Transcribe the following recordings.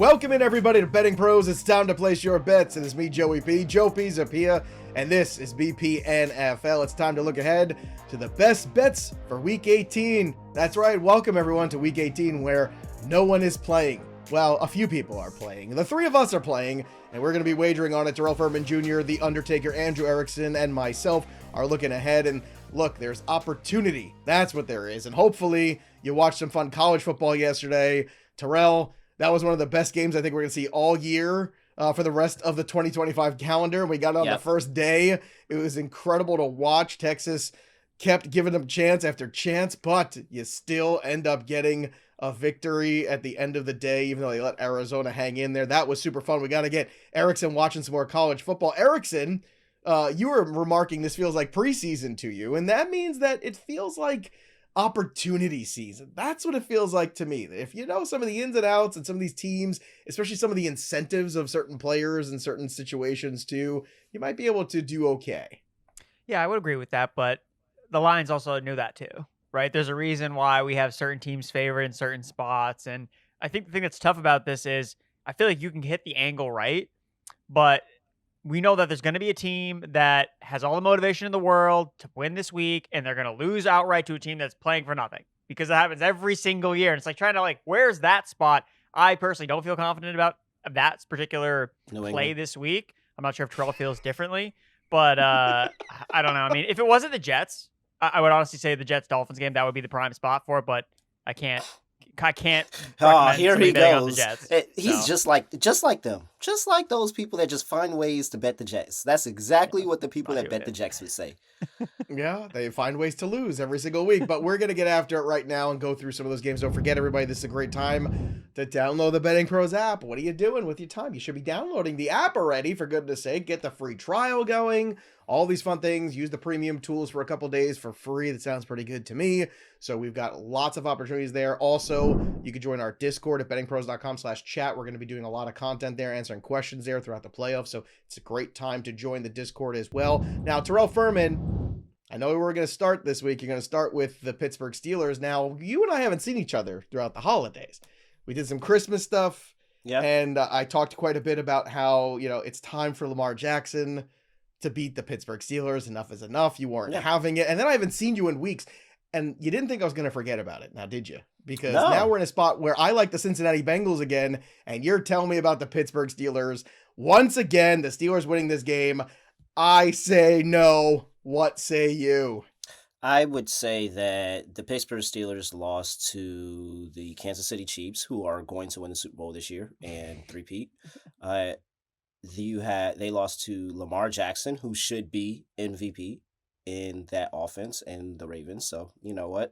Welcome in, everybody, to BettingPros. It's time to place your bets. It is me, Joe Pisapia, and this is BP NFL. It's time to look ahead to the best bets for Week 18. That's right. Welcome, everyone, to Week 18, where no one is playing. Well, a few people are playing. The three of us are playing, and we're going to be wagering on it. Terrell Furman Jr., The Undertaker, Andrew Erickson, and myself are looking ahead. And look, there's opportunity. That's what there is. And hopefully you watched some fun college football yesterday. Terrell, that was one of the best games I think we're going to see all year for the rest of the 2025 calendar. We got on the first day. It was incredible to watch. Texas kept giving them chance after chance, but you still end up getting a victory at the end of the day, even though they let Arizona hang in there. That was super fun. We got to get Erickson watching some more college football. Erickson, you were remarking this feels like preseason to you, and that means that it feels like opportunity season. That's what it feels like to me. If you know some of the ins and outs and some of these teams, especially some of the incentives of certain players in certain situations too, you might be able to do okay. Yeah, I would agree with that, but the Lions also knew that too, right? There's a reason why we have certain teams favored in certain spots, and I think the thing that's tough about this is I feel like you can hit the angle right, but we know that there's going to be a team that has all the motivation in the world to win this week, and they're going to lose outright to a team that's playing for nothing, because it happens every single year. And it's like trying to where's that spot? I personally don't feel confident about that particular play this week. I'm not sure if Terrell feels differently, but I don't know. I mean, if it wasn't the Jets, I would honestly say the Jets-Dolphins game, that would be the prime spot for it, but I can't. Oh, here he goes. He's just like them. Just like those people that just find ways to bet the Jets. That's exactly what the people that bet the Jets would say. Yeah, they find ways to lose every single week, but we're going to get after it right now and go through some of those games. Don't forget, everybody, this is a great time to download the BettingPros app. What are you doing with your time? You should be downloading the app already, for goodness sake. Get the free trial going. All these fun things. Use the premium tools for a couple days for free. That sounds pretty good to me. So we've got lots of opportunities there. Also, you can join our Discord at bettingpros.com/chat. We're going to be doing a lot of content there, answering questions there throughout the playoffs. So it's a great time to join the Discord as well. Now, Terrell Furman, I know we're going to start this week. You're going to start with the Pittsburgh Steelers. Now, you and I haven't seen each other throughout the holidays. We did some Christmas stuff. Yeah. And I talked quite a bit about how, it's time for Lamar Jackson to beat the Pittsburgh Steelers. Enough is enough. You weren't having it. And then I haven't seen you in weeks. And you didn't think I was going to forget about it. Now, did you? Because now we're in a spot where I like the Cincinnati Bengals again, and you're telling me about the Pittsburgh Steelers. Once again, the Steelers winning this game. I say no. What say you? I would say that the Pittsburgh Steelers lost to the Kansas City Chiefs, who are going to win the Super Bowl this year and three-peat. They lost to Lamar Jackson, who should be MVP in that offense, and the Ravens. So you know what?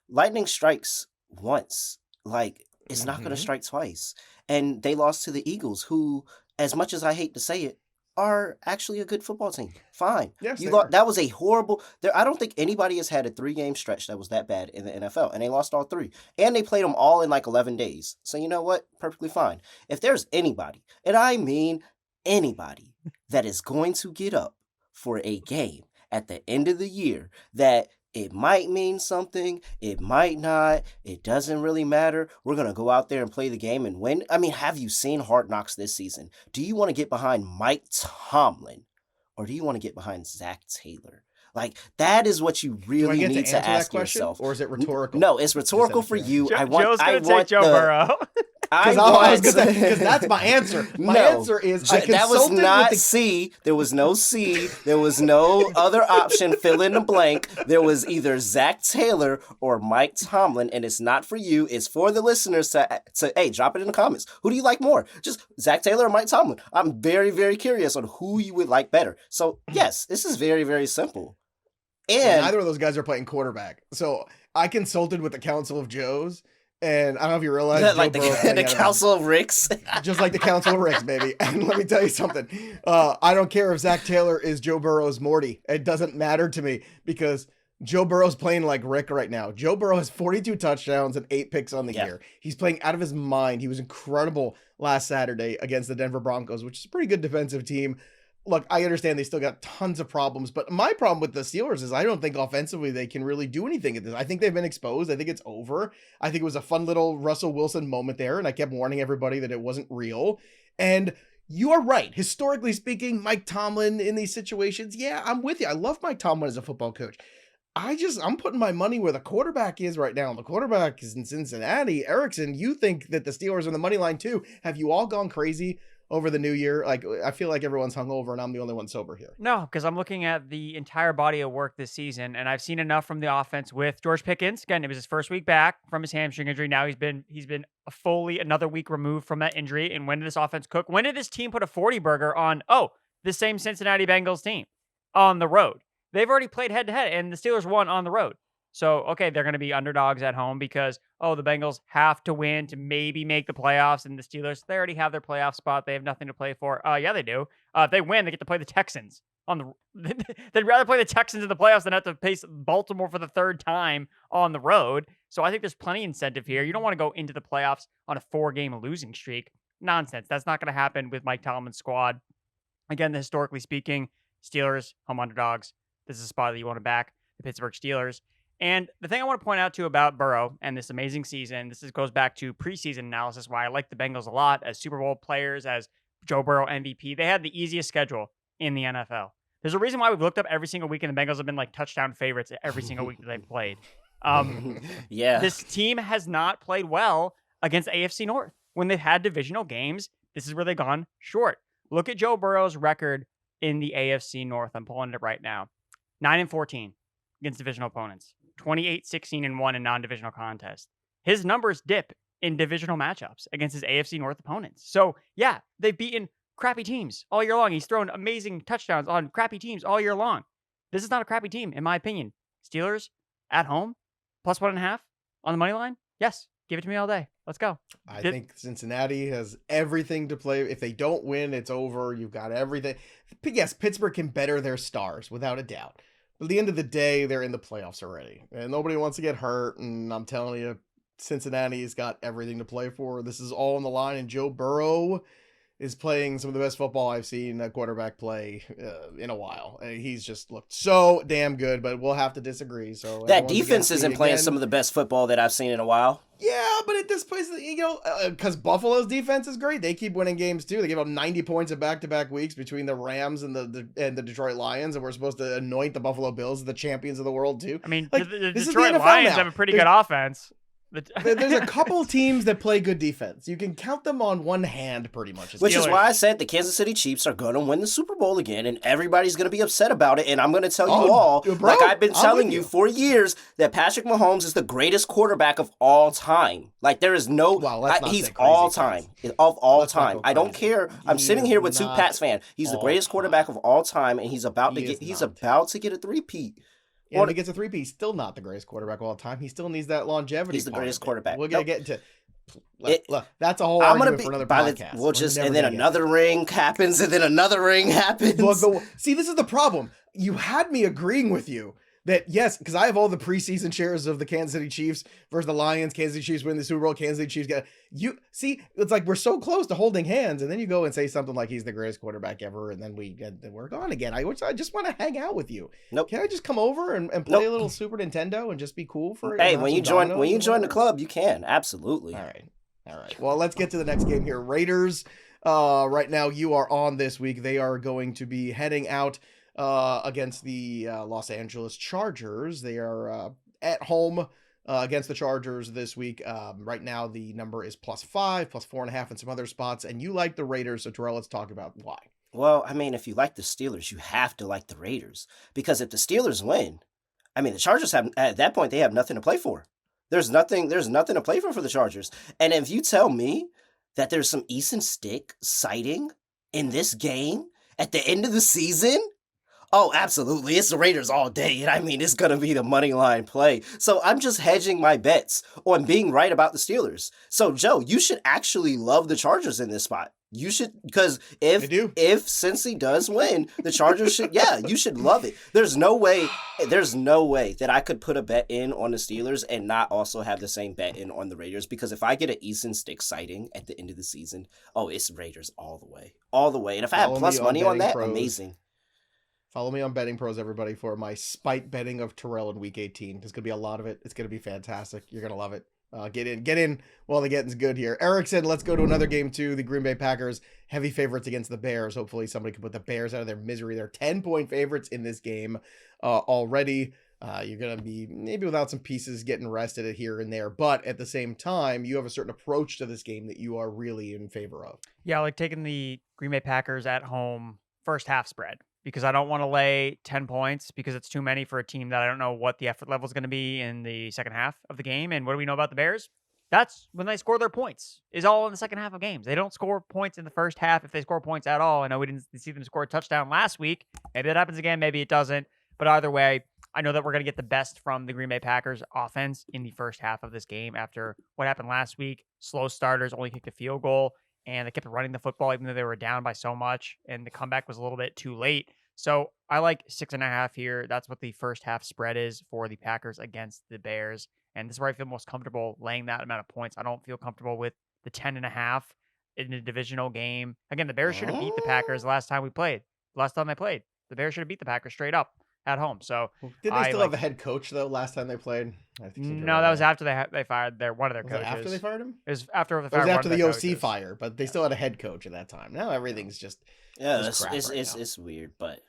Lightning strikes once. It's not going to strike twice. And they lost to the Eagles, who, as much as I hate to say it, are actually a good football team. Fine. Yes, that was a horrible. I don't think anybody has had a 3-game stretch that was that bad in the NFL, and they lost all 3. And they played them all in 11 days. So you know what? Perfectly fine. If there's anybody, and I mean anybody, that is going to get up for a game at the end of the year that it might mean something, it might not, it doesn't really matter. We're going to go out there and play the game and win. I mean, have you seen Hard Knocks this season? Do you want to get behind Mike Tomlin, or do you want to get behind Zach Taylor? That is what you really need to ask yourself. Or is it rhetorical? No, it's rhetorical for you. Joe's going to take Joe Burrow. Because that's my answer. My answer is that was not C. There was no C. There was no other option. Fill in the blank. There was either Zach Taylor or Mike Tomlin, and it's not for you. It's for the listeners to hey, drop it in the comments. Who do you like more? Just Zach Taylor or Mike Tomlin? I'm very, very curious on who you would like better. So yes, this is very, very simple. And neither of those guys are playing quarterback. So I consulted with the Council of Joes. And I don't know if you realize, the Council of Ricks, just like the Council of Ricks, baby. And let me tell you something. I don't care if Zach Taylor is Joe Burrow's Morty. It doesn't matter to me, because Joe Burrow's playing like Rick right now. Joe Burrow has 42 touchdowns and 8 picks on the year. He's playing out of his mind. He was incredible last Saturday against the Denver Broncos, which is a pretty good defensive team. look, I understand they still got tons of problems, but my problem with the Steelers is I don't think offensively they can really do anything at this. I think they've been exposed. I think it's over. I think it was a fun little Russell Wilson moment there, and I kept warning everybody that it wasn't real. And you are right. Historically speaking, Mike Tomlin in these situations, yeah, I'm with you. I love Mike Tomlin as a football coach. I'm putting my money where the quarterback is right now. The quarterback is in Cincinnati. Erickson, you think that the Steelers are the money line too. Have you all gone crazy over the new year? Like, I feel like everyone's hungover and I'm the only one sober here. No, because I'm looking at the entire body of work this season, and I've seen enough from the offense with George Pickens. Again, it was his first week back from his hamstring injury. Now he's been fully another week removed from that injury. And when did this offense cook? When did this team put a 40 burger on, the same Cincinnati Bengals team on the road? They've already played head-to-head, and the Steelers won on the road. So, okay, they're going to be underdogs at home because, the Bengals have to win to maybe make the playoffs, and the Steelers, they already have their playoff spot. They have nothing to play for. Yeah, they do. If they win, they get to play the Texans. They'd rather play the Texans in the playoffs than have to face Baltimore for the third time on the road. So I think there's plenty of incentive here. You don't want to go into the playoffs on a 4-game losing streak. Nonsense. That's not going to happen with Mike Tomlin's squad. Again, historically speaking, Steelers, home underdogs. This is a spot that you want to back the Pittsburgh Steelers. And the thing I want to point out, too, about Burrow and this amazing season, goes back to preseason analysis, why I like the Bengals a lot as Super Bowl players, as Joe Burrow MVP. They had the easiest schedule in the NFL. There's a reason why we've looked up every single week, and the Bengals have been like touchdown favorites every single week that they've played. Yeah. This team has not played well against AFC North. When they've had divisional games, this is where they've gone short. Look at Joe Burrow's record in the AFC North. I'm pulling it right now. 9-14 against divisional opponents. 28-16-1 in non-divisional contests. His numbers dip in divisional matchups against his AFC North opponents. So, yeah, they've beaten crappy teams all year long. He's thrown amazing touchdowns on crappy teams all year long. This is not a crappy team, in my opinion. Steelers at home, +1.5 on the money line. Yes, give it to me all day. Let's go. I think Cincinnati has everything to play. If they don't win, it's over. You've got everything. Yes, Pittsburgh can better their stars, without a doubt. But at the end of the day, they're in the playoffs already. And nobody wants to get hurt. And I'm telling you, Cincinnati's got everything to play for. This is all on the line. And Joe Burrow is playing some of the best football I've seen a quarterback play in a while. He's just looked so damn good, but we'll have to disagree. So that defense isn't playing some of the best football that I've seen in a while. Yeah, but at this place, because Buffalo's defense is great. They keep winning games too. They give up 90 points in back-to-back weeks between the Rams and the Detroit Lions, and we're supposed to anoint the Buffalo Bills as the champions of the world too. I mean, like, the Detroit Lions have a pretty good offense. There's a couple teams that play good defense. You can count them on one hand pretty much. Which is why I said the Kansas City Chiefs are going to win the Super Bowl again, and everybody's going to be upset about it. And I'm going to tell you all, like I've been telling you for years, that Patrick Mahomes is the greatest quarterback of all time. Like there is no, he's all time, of all time. I don't care. I'm sitting here with two Pats fans. He's the greatest quarterback of all time, and he's about to get a three-peat. And if he gets a 3P, he's still not the greatest quarterback of all time. He still needs that longevity. He's the greatest quarterback. We're going to get into look, that's a whole argument for another podcast. And then another ring happens, and then another ring happens. Look, see, this is the problem. You had me agreeing with you that, yes, because I have all the preseason shares of the Kansas City Chiefs versus the Lions. Kansas City Chiefs win the Super Bowl. Kansas City Chiefs get you. See, it's like we're so close to holding hands, and then you go and say something like he's the greatest quarterback ever, and then we're gone again. I just want to hang out with you. Nope. Can I just come over and play a little Super Nintendo and just be cool for it? Hey, when you join the club, you can absolutely. All right. Well, let's get to the next game here. Raiders. Right now, you are on this week. They are going to be heading out against the Los Angeles Chargers. They are at home against the Chargers this week. Right now, the number is +5, +4.5 in some other spots. And you like the Raiders, so Terrell, let's talk about why. Well, I mean, if you like the Steelers, you have to like the Raiders. Because if the Steelers win, I mean, the Chargers have, at that point, they have nothing to play for. There's nothing to play for the Chargers. And if you tell me that there's some Easton Stick sighting in this game at the end of the season, oh, absolutely. It's the Raiders all day. And I mean, it's going to be the money line play. So I'm just hedging my bets on being right about the Steelers. So, Joe, you should actually love the Chargers in this spot. You should, because They do. if Cincy does win, the Chargers should, you should love it. There's no way that I could put a bet in on the Steelers and not also have the same bet in on the Raiders, because if I get an Easton Stick sighting at the end of the season, it's Raiders all the way. And if I have plus money on that, amazing. Follow me on BettingPros, everybody, for my spite betting of Terrell in Week 18. There's going to be a lot of it. It's going to be fantastic. You're going to love it. Get in while the getting's good here. Erickson, let's go to another game too. The Green Bay Packers, heavy favorites against the Bears. Hopefully somebody can put the Bears out of their misery. They're 10-point favorites in this game already. You're going to be maybe without some pieces getting rested here and there. But at the same time, you have a certain approach to this game that you are really in favor of. Yeah, I like taking the Green Bay Packers at home first half spread, because I don't want to lay 10 points because it's too many for a team that I don't know what the effort level is going to be in the second half of the game. And what do we know about the Bears? That's when they score their points, is all in the second half of games. They don't score points in the first half if they score points at all. I know we didn't see them score a touchdown last week. Maybe that happens again. Maybe it doesn't. But either way, I know that we're going to get the best from the Green Bay Packers offense in the first half of this game after what happened last week. Slow starters only kicked a field goal, and they kept running the football even though they were down by so much, and the comeback was a little bit too late. So I like 6.5 here. That's what the first half spread is for the Packers against the Bears. And this is where I feel most comfortable laying that amount of points. I don't feel comfortable with the 10.5 in a divisional game. Again, the Bears should have beat the Packers last time they played. The Bears should have beat the Packers straight up at home. So did they still have a head coach though last time they played? No, that was after they fired one of their coaches. After they fired him? It was after the OC fire, but they still had a head coach at that time. Now everything's just it's weird, but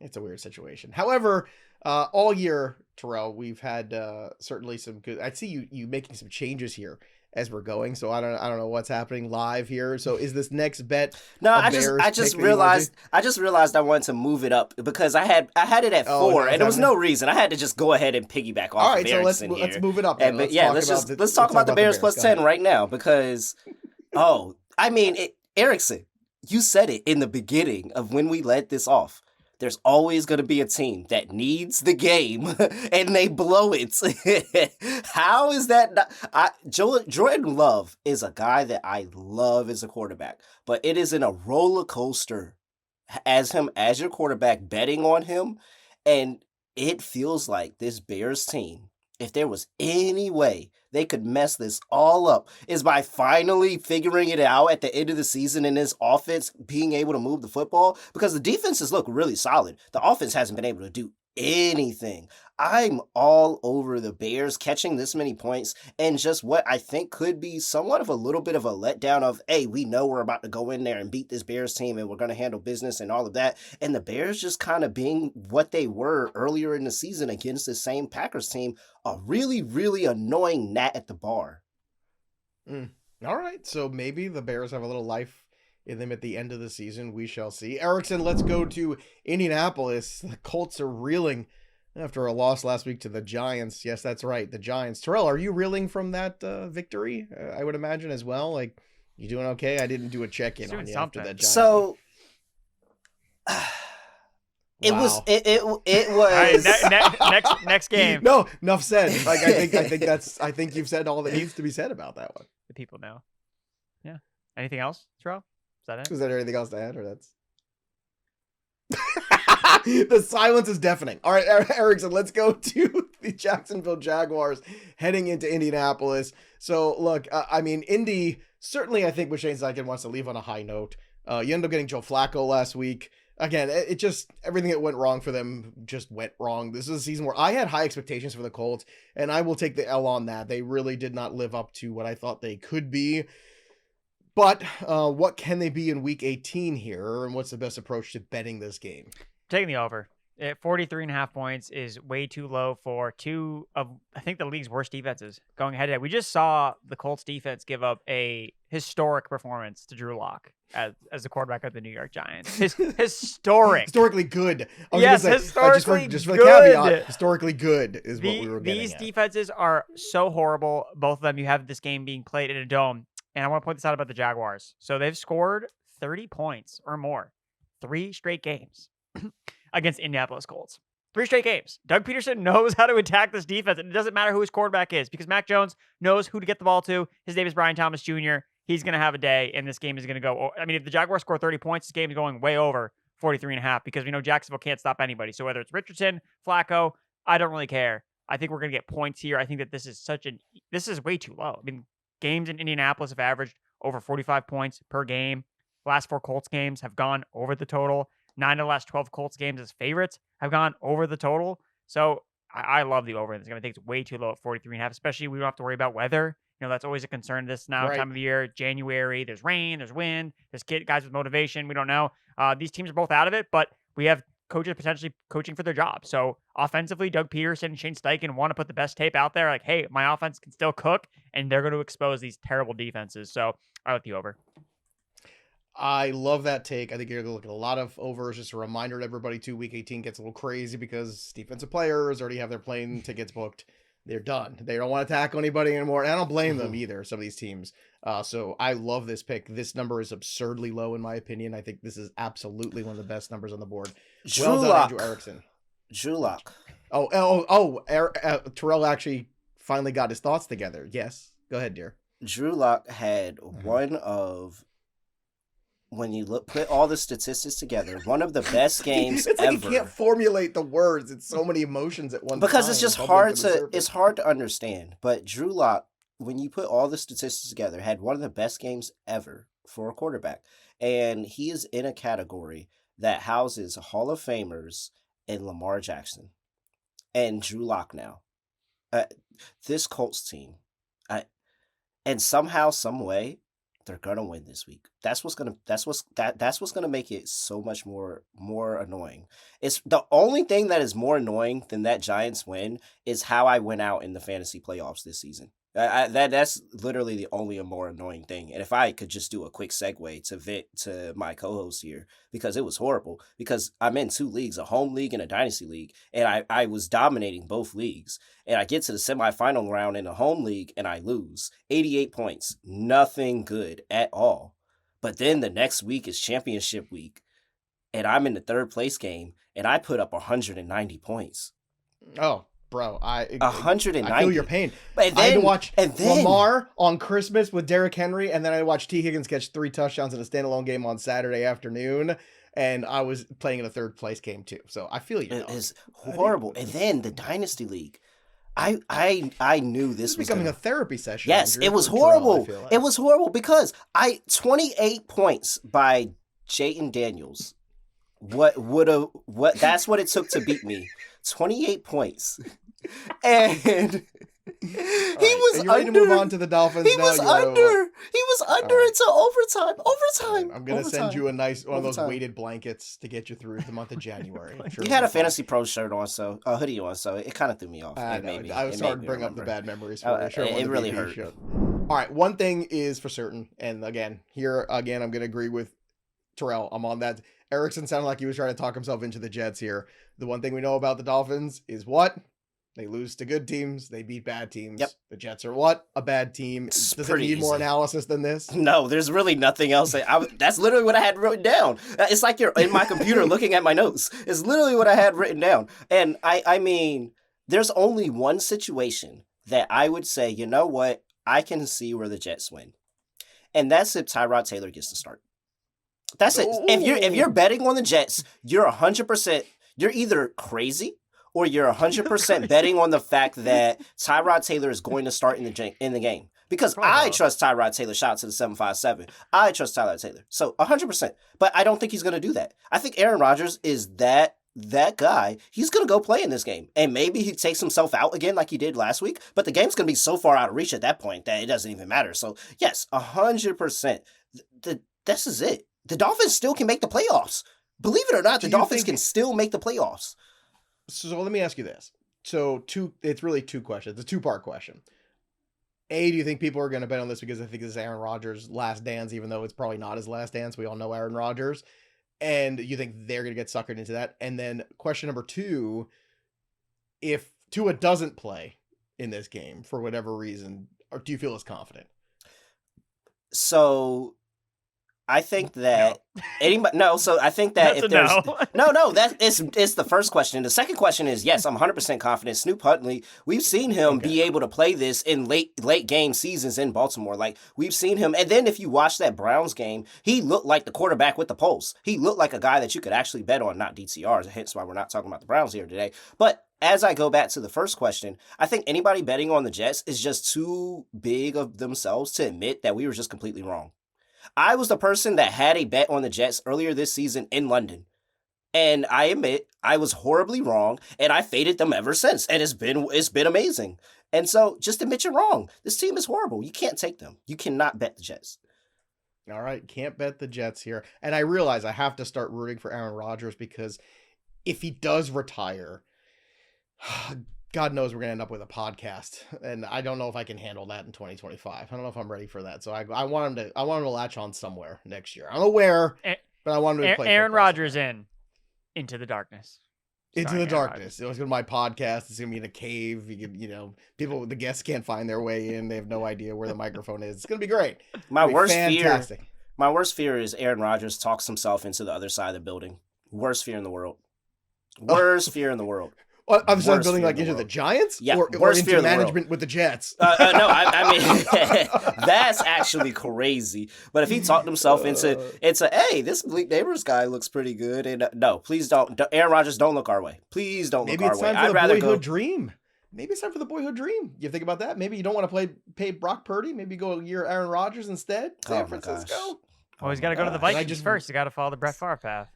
it's a weird situation. However, all year, Terrell, we've had certainly some good. I see you making some changes here as we're going, so I don't know what's happening live here. So is this next bet? No, I just realized I wanted to move it up because I had it at 4, and there was no reason. I had to just go ahead and piggyback off. All right, of so Erickson let's move it up. Let's talk about the Bears plus 10 right now because Erickson, you said it in the beginning of when we led this off. There's always going to be a team that needs the game and they blow it. How is that not? Jordan Love is a guy that I love as a quarterback, but it is in a roller coaster as your quarterback, betting on him. And it feels like this Bears team, if there was any way they could mess this all up, is by finally figuring it out at the end of the season in this offense being able to move the football, because the defenses look really solid. The offense hasn't been able to do anything. I'm all over the Bears catching this many points and just what I think could be somewhat of a little bit of a letdown of, hey, we know we're about to go in there and beat this Bears team and we're going to handle business and all of that. And the Bears just kind of being what they were earlier in the season against the same Packers team, a really, really annoying gnat at the bar. All right, so maybe the Bears have a little life in them at the end of the season. We shall see. Erickson, let's go to Indianapolis. The Colts are reeling after a loss last week to the Giants. Yes, that's right, the Giants. Terrell, are you reeling from that victory? I would imagine as well. Like, you doing okay? I didn't do a check-in on you after that Giants. So, it was. Next game. No, enough said. Like, I think you've said all that needs to be said about that one. The people know. Yeah. Anything else, Terrell? Is there anything else to add, or that's the silence is deafening. All right, Erickson, let's go to the Jacksonville Jaguars heading into Indianapolis. So look, Indy certainly, I think, with Shane Steichen wants to leave on a high note. You end up getting Joe Flacco last week. Again, it just, everything that went wrong for them just went wrong. This is a season where I had high expectations for the Colts, and I will take the L on that. They really did not live up to what I thought they could be. But what can they be in Week 18 here, and what's the best approach to betting this game? Taking the over. 43.5 points is way too low for two of, I think, the league's worst defenses going head-to-head. We just saw the Colts defense give up a historic performance to Drew Lock as the quarterback of the New York Giants. Historically good. Yes, historically just for the caveat, historically good is what we were getting These at. defenses are so horrible. Both of them, you have this game being played in a dome. And I want to point this out about the Jaguars. So they've scored 30 points or more 3 straight games against Indianapolis Colts. 3 straight games. Doug Peterson knows how to attack this defense, and it doesn't matter who his quarterback is because Mac Jones knows who to get the ball to. His name is Brian Thomas Jr. he's going to have a day, and this game is going to go. I mean, if the Jaguars score 30 points, this game is going way over 43.5 because we know Jacksonville can't stop anybody. So whether it's Richardson, Flacco, I don't really care. I think we're going to get points here. I think that this is way too low. I mean, games in Indianapolis have averaged over 45 points per game. Last 4 Colts games have gone over the total. 9 of the last 12 Colts games as favorites have gone over the total. So I love the over in this game. I think it's way too low at 43.5, especially we don't have to worry about weather. That's always a concern this now time of year. January, there's rain, there's wind, there's guys with motivation. We don't know. These teams are both out of it, but we have coaches potentially coaching for their job. So offensively, Doug Peterson and Shane Steichen want to put the best tape out there. Like, hey, my offense can still cook, and they're going to expose these terrible defenses. So I like the over. I love that take. I think you're going to look at a lot of overs. Just a reminder to everybody, too, Week 18 gets a little crazy because defensive players already have their plane tickets booked. They're done. They don't want to tackle anybody anymore. And I don't blame them either, some of these teams. So I love this pick. This number is absurdly low, in my opinion. I think this is absolutely one of the best numbers on the board. Well done, Andrew Erickson. Drew Lock. Terrell actually finally got his thoughts together. Yes. Go ahead, dear. Drew Lock had one of, when you put all the statistics together, one of the best games it's ever. Like you can't formulate the words. It's so many emotions at once. Because it's just hard to understand. But Drew Lock, when you put all the statistics together, had one of the best games ever for a quarterback. And he is in a category that houses Hall of Famers and Lamar Jackson and Drew Lock now. This Colts team, and somehow, some way, they're gonna win this week. That's what's gonna make it so much more annoying. It's the only thing that is more annoying than that Giants win is how I went out in the fantasy playoffs this season. That's literally the only more annoying thing. And if I could just do a quick segue to vent to my co-host here, because it was horrible, because I'm in 2 leagues, a home league and a dynasty league, and I was dominating both leagues. And I get to the semifinal round in the home league and I lose 88 points. Nothing good at all. But then the next week is championship week and I'm in the 3rd place game and I put up 190 points. Oh, bro, 190. I feel your pain. But then, I had to watch Lamar on Christmas with Derrick Henry, and then I watched T. Higgins catch 3 touchdowns in a standalone game on Saturday afternoon, and I was playing in a 3rd place game too. So I feel you. It's horrible. And then the Dynasty League. I knew this was becoming a therapy session. Yes, Andrew, it was horrible. like. It was horrible because 28 points by Jayden Daniels. That's what it took to beat me. 28 points. And he was under. Ready to move on to the Dolphins? He was under until overtime. I'm going to send you a nice one of those weighted blankets to get you through the month of January. Sure you had a Fantasy Pro shirt on, so a hoodie on, so it kind of threw me off. I was starting to bring up the bad memories for you. Sure, it really hurt. Show. All right, one thing is for certain, and again, I'm going to agree with Terrell. I'm on that. Erickson sounded like he was trying to talk himself into the Jets here. The one thing we know about the Dolphins is what? They lose to good teams. They beat bad teams. Yep. The Jets are what? A bad team. Does it need more analysis than this? No, there's really nothing else. That's literally what I had written down. It's like you're in my computer looking at my notes. It's literally what I had written down. And I mean, there's only one situation that I would say, you know what? I can see where the Jets win. And that's if Tyrod Taylor gets to start. That's it. If you're betting on the Jets, you're 100%. You're either crazy or you're 100% betting on the fact that Tyrod Taylor is going to start in the game. Because I trust Tyrod Taylor. Shout out to the 757. I trust Tyrod Taylor. So 100%. But I don't think he's going to do that. I think Aaron Rodgers is that guy. He's going to go play in this game. And maybe he takes himself out again like he did last week. But the game's going to be so far out of reach at that point that it doesn't even matter. So yes, 100%. This is it. The Dolphins still can make the playoffs. Believe it or not, the Dolphins can still make the playoffs. So let me ask you this. So it's really 2 questions. It's a 2-part question. A, do you think people are going to bet on this because I think this is Aaron Rodgers' last dance, even though it's probably not his last dance? We all know Aaron Rodgers. And you think they're going to get suckered into that? And then question number 2, if Tua doesn't play in this game for whatever reason, or do you feel as confident? So I think that anybody so I think that That's if there's no. it's the first question. The second question is yes, I'm 100% confident. Snoop Huntley, we've seen him be able to play this in late game seasons in Baltimore. Like we've seen him, and then if you watch that Browns game, he looked like the quarterback with the pulse. He looked like a guy that you could actually bet on, not DTRs. Hence why we're not talking about the Browns here today. But as I go back to the first question, I think anybody betting on the Jets is just too big of themselves to admit that we were just completely wrong. I was the person that had a bet on the Jets earlier this season in London. And I admit I was horribly wrong, and I faded them ever since. And it's been amazing. And so just admit you're wrong. This team is horrible. You can't take them. You cannot bet the Jets. All right, can't bet the Jets here. And I realize I have to start rooting for Aaron Rodgers because if he does retire, God knows we're going to end up with a podcast, and I don't know if I can handle that in 2025. I don't know if I'm ready for that. So I want him to latch on somewhere next year. I don't know where, but I want him to play. Aaron Rodgers into the darkness. Into the darkness. It was going to be my podcast. It's going to be in a cave. The guests can't find their way in. They have no idea where the microphone is. It's going to be great. My worst fear is Aaron Rodgers talks himself into the other side of the building. Worst fear in the world. Worst fear in the world. Well, I'm sorry, building like into the Giants? Yeah, or into management with the Jets? No, I mean, that's actually crazy. But if he talked himself into hey, this Malik Neighbors guy looks pretty good. And no, please don't. Aaron Rodgers, don't look our way. Please don't look our way. Maybe it's time for the boyhood dream. Maybe it's time for the boyhood dream. You think about that? Maybe you don't want to pay Brock Purdy. Maybe go a year Aaron Rodgers instead. San Francisco. Oh, he's got to go to the Vikings first. He's got to follow the Brett Favre path.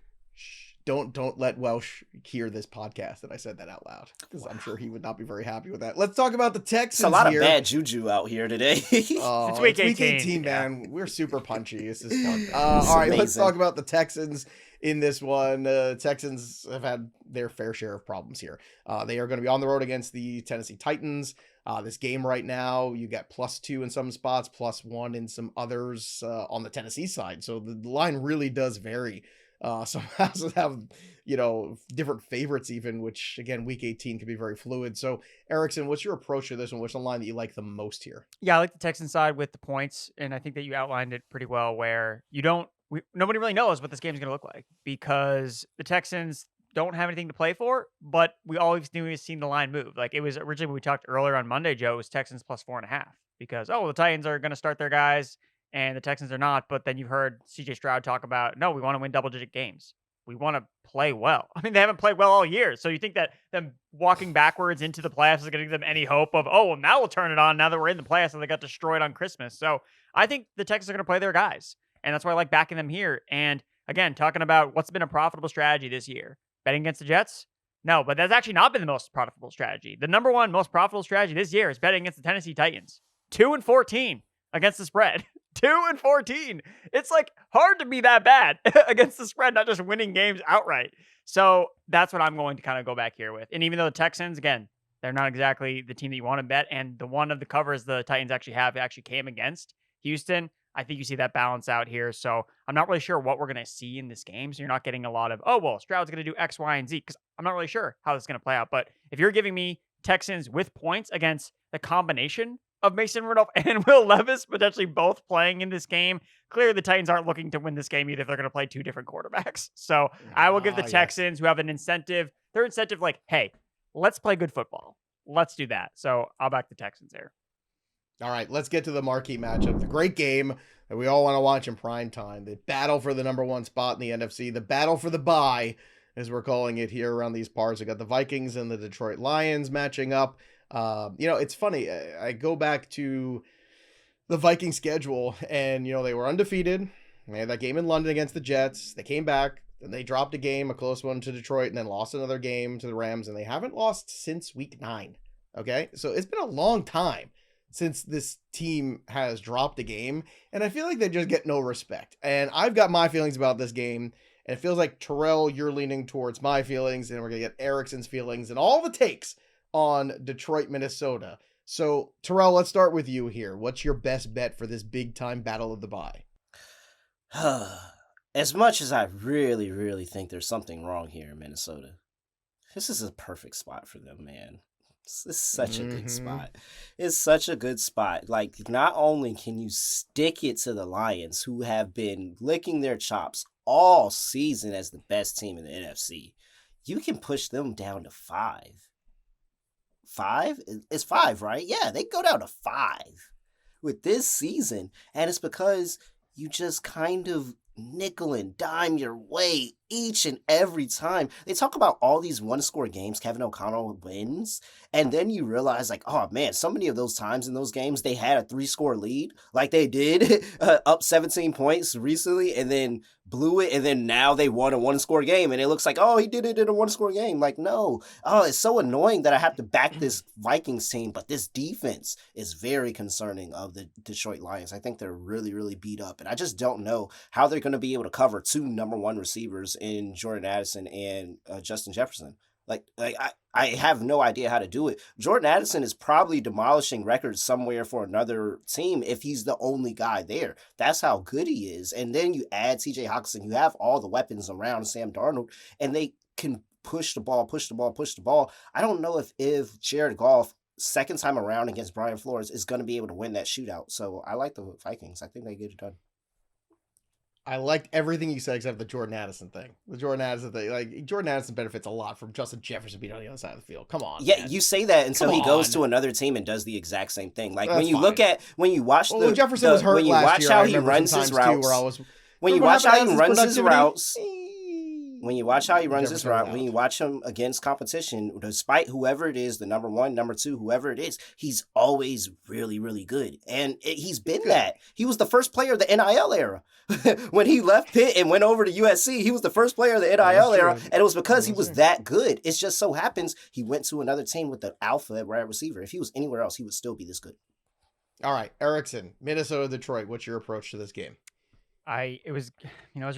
Don't let Welsh hear this podcast that I said that out loud, because I'm sure he would not be very happy with that. Let's talk about the Texans. It's a lot of bad juju out here today. It's week 18, man. We're super punchy. This is fun. All right, let's talk about the Texans in this one. Texans have had their fair share of problems here. They are going to be on the road against the Tennessee Titans. This game right now, you got +2 in some spots, +1 in some others on the Tennessee side. So the line really does vary. Some houses have, different favorites even, which again, week 18 can be very fluid. So Erickson, what's your approach to this one? What's the line that you like the most here? Yeah, I like the Texan side with the points. And I think that you outlined it pretty well, where nobody really knows what this game is going to look like, because the Texans don't have anything to play for, but we always knew we've seen the line move. Like it was originally when we talked earlier on Monday, Joe, it was Texans +4.5 because, the Titans are going to start their guys and the Texans are not. But then you've heard CJ Stroud talk about, no, we want to win double-digit games. We want to play well. I mean, they haven't played well all year. So you think that them walking backwards into the playoffs is going to give them any hope of, now we'll turn it on now that we're in the playoffs and they got destroyed on Christmas. So I think the Texans are going to play their guys. And that's why I like backing them here. And again, talking about what's been a profitable strategy this year. Betting against the Jets? No, but that's actually not been the most profitable strategy. The number one most profitable strategy this year is betting against the Tennessee Titans. 2-14 against the spread. 2-14. It's like hard to be that bad against the spread, not just winning games outright. So that's what I'm going to kind of go back here with. And even though the Texans, again, they're not exactly the team that you want to bet, and the one of the covers the Titans actually came against Houston, I think you see that balance out here. So I'm not really sure what we're going to see in this game. So you're not getting a lot of, Stroud's going to do X, Y, and Z, because I'm not really sure how this is going to play out. But if you're giving me Texans with points against the combination of Mason Rudolph and Will Levis potentially both playing in this game, clearly the Titans aren't looking to win this game either if they're going to play two different quarterbacks. So I will give the Texans, who have an incentive, their incentive like, hey, let's play good football. Let's do that. So I'll back the Texans there. All right, let's get to the marquee matchup, the great game that we all want to watch in prime time, the battle for the number one spot in the NFC, the battle for the bye, as we're calling it here around these parts. We got the Vikings and the Detroit Lions matching up. It's funny. I go back to the Viking schedule, and, they were undefeated. They had that game in London against the Jets. They came back, and they dropped a game, a close one to Detroit, and then lost another game to the Rams, and they haven't lost since week 9. Okay? So it's been a long time since this team has dropped a game, and I feel like they just get no respect. And I've got my feelings about this game, and it feels like, Terrell, you're leaning towards my feelings, and we're going to get Erickson's feelings and all the takes on Detroit, Minnesota. So, Terrell, let's start with you here. What's your best bet for this big-time battle of the bye? As much as I really, really think there's something wrong here in Minnesota, this is a perfect spot for them, man. It's such a good spot. It's such a good spot. Like, not only can you stick it to the Lions, who have been licking their chops all season as the best team in the NFC, you can push them down to 5. 5? It's 5, right? Yeah, they go down to 5 with this season. And it's because you just kind of nickel and dime your way each and every time. They talk about all these one-score games Kevin O'Connell wins, and then you realize, like, oh man, so many of those times in those games they had a 3-score lead, like they did up 17 points recently, and then blew it, and then now they won a 1-score game, and it looks like, oh, he did it in a 1-score game. Like, no. Oh, it's so annoying that I have to back this Vikings team, but this defense is very concerning of the Detroit Lions. I think they're really, really beat up, and I just don't know how they're going to be able to cover 2 number 1 receivers in Jordan Addison and Justin Jefferson. Like I have no idea how to do it. Jordan Addison is probably demolishing records somewhere for another team if he's the only guy there. That's how good he is. And then you add TJ Hawkinson. You have all the weapons around Sam Darnold, and they can push the ball. I don't know if Jared Goff, second time around against Brian Flores, is going to be able to win that shootout. So I like the Vikings. I think they get it done. I liked everything you said except the Jordan Addison thing. Like, Jordan Addison benefits a lot from Justin Jefferson being on the other side of the field. Come on. Yeah, man. you say that until he goes to another team and does the exact same thing. Like, That's when you fine. look at, when you watch when Jefferson was hurt when you last watch year, how I he remember runs his sometimes, too, routes, where I was, when you remember watch how he Addison's runs his productivity? routes, when you watch how he runs his Jefferson route, allowed. when you watch him against competition, despite whoever it is, the number 1, number 2, whoever it is, he's always really, really good. And he's been that. He was the first player of the NIL era. When he left Pitt and went over to USC, he was the first player of the NIL era, and it was because he was that good. It just so happens he went to another team with the alpha at wide receiver. If he was anywhere else, he would still be this good. All right, Erickson, Minnesota, Detroit. What's your approach to this game? I was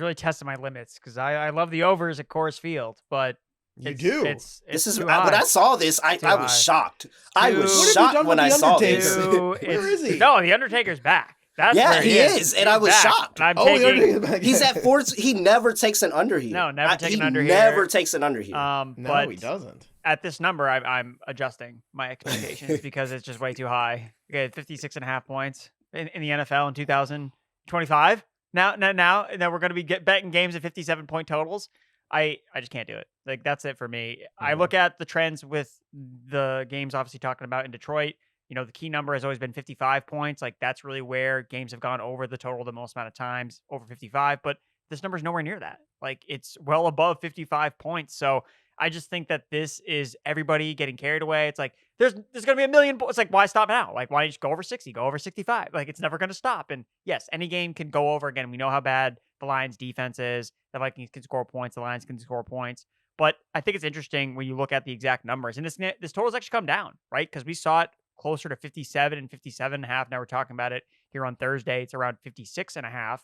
really testing my limits because I love the overs at Coors Field, but You do. It's This is too when high. I saw this. I Too was high. shocked. I Too- was What have you shocked done when with I The saw Undertaker? this. Where is he? No, the Undertaker's back. That's Yeah, where he is, and I was back. shocked. And I'm Oh, taking, Undertaker's back. He's at 4. He never takes an under here. No, never take an under he here. never takes an under here. No, but he doesn't. at this number, I'm adjusting my expectations because it's just way too high. Okay, 56.5 points in the NFL in 2025. Now we're going to be betting games at 57-point totals. I just can't do it. Like, that's it for me. I look at the trends with the games obviously talking about in Detroit. You know, the key number has always been 55 points. Like, that's really where games have gone over the total the most amount of times, over 55. But this number's nowhere near that. Like, it's well above 55 points. So I just think that this is everybody getting carried away. It's like, there's going to be a million. It's like, why stop now? Like, why don't you just go over 60, go over 65? Like, it's never going to stop. And yes, any game can go over again. We know how bad the Lions defense is. The Vikings can score points. The Lions can score points. But I think it's interesting when you look at the exact numbers. And this total's actually come down, right? Because we saw it closer to 57 and 57.5. Now we're talking about it here on Thursday. It's around 56.5.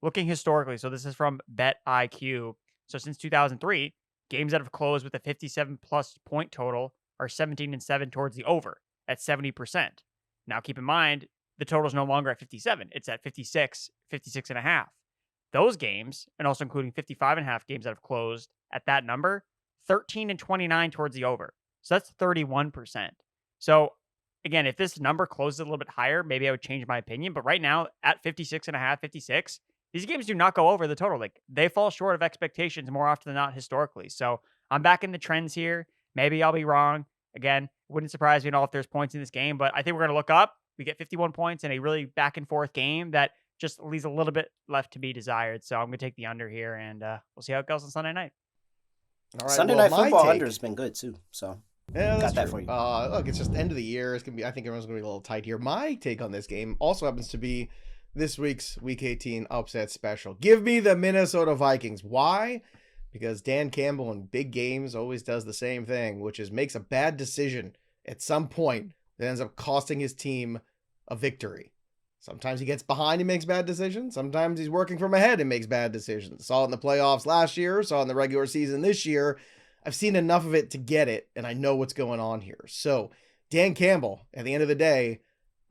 Looking historically, so this is from BetIQ. So since 2003, games that have closed with a 57-plus point total are 17-7 towards the over at 70%. Now keep in mind, the total is no longer at 57. It's at 56, 56.5. Those games, and also including 55.5 games that have closed at that number, 13-29 towards the over. So that's 31%. So again, if this number closes a little bit higher, maybe I would change my opinion. But right now, at 56.5, 56, these games do not go over the total. Like, they fall short of expectations more often than not historically. So I'm back in the trends here. Maybe I'll be wrong. Again, wouldn't surprise me at all if there's points in this game, but I think we're going to look up. We get 51 points in a really back and forth game that just leaves a little bit left to be desired. So I'm going to take the under here, and we'll see how it goes on Sunday night. All right, Sunday well, Night my Football take- under has been good too. So Yeah, that's got that true. for you. Look, it's just end of the year. It's gonna be. I think everyone's gonna be a little tight here. My take on this game also happens to be this week's Week 18 upset special. Give me the Minnesota Vikings. Why? Because Dan Campbell in big games always does the same thing, which is makes a bad decision at some point that ends up costing his team a victory. Sometimes he gets behind and makes bad decisions. Sometimes he's working from ahead and makes bad decisions. Saw it in the playoffs last year. Saw it in the regular season this year. I've seen enough of it to get it, and I know what's going on here. So, Dan Campbell, at the end of the day,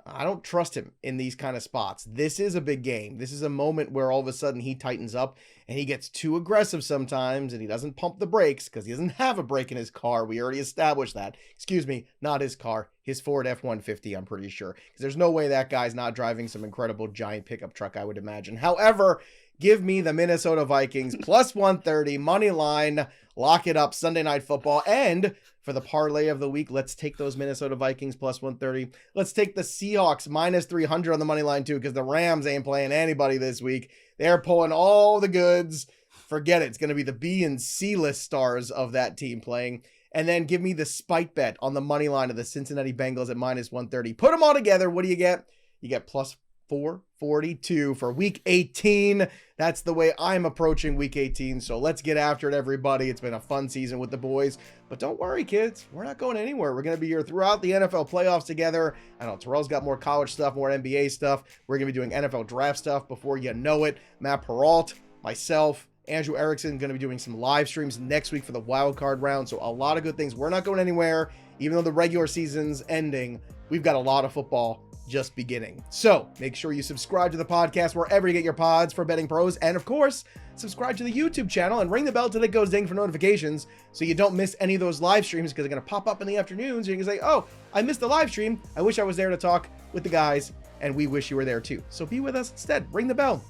I don't trust him in these kind of spots. This is a big game. This is a moment where all of a sudden he tightens up and he gets too aggressive sometimes and he doesn't pump the brakes because he doesn't have a brake in his car. We already established that. Excuse me, not his car, his Ford F-150, I'm pretty sure. Because there's no way that guy's not driving some incredible giant pickup truck, I would imagine. However, give me the Minnesota Vikings plus 130, money line, lock it up, Sunday Night Football. And for the parlay of the week, let's take those Minnesota Vikings plus 130. Let's take the Seahawks minus 300 on the money line too, because the Rams ain't playing anybody this week. They're pulling all the goods. Forget it. It's going to be the B and C list stars of that team playing. And then give me the spite bet on the money line of the Cincinnati Bengals at minus 130. Put them all together. What do you get? You get plus 442 for week 18. That's the way I'm approaching week 18. So let's get after it, everybody. It's been a fun season with the boys, but don't worry, kids. We're not going anywhere. We're going to be here throughout the NFL playoffs together. I know Terrell's got more college stuff, more NBA stuff. We're going to be doing NFL draft stuff before you know it. Matt Peralt, myself, Andrew Erickson going to be doing some live streams next week for the wild card round. So a lot of good things. We're not going anywhere. Even though the regular season's ending, we've got a lot of football just beginning. So make sure you subscribe to the podcast wherever you get your pods for Betting Pros. And of course, subscribe to the YouTube channel and ring the bell till it goes ding for notifications so you don't miss any of those live streams because they're going to pop up in the afternoons. And you can say, oh, I missed the live stream. I wish I was there to talk with the guys, and we wish you were there too. So be with us instead. Ring the bell.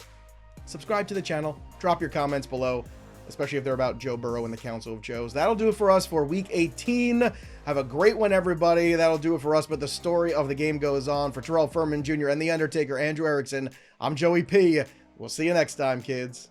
Subscribe to the channel. Drop your comments below, especially if they're about Joe Burrow and the Council of Joes. That'll do it for us for week 18. Have a great one, everybody. That'll do it for us, but the story of the game goes on. For Terrell Furman Jr. and The Undertaker, Andrew Erickson, I'm Joey P. We'll see you next time, kids.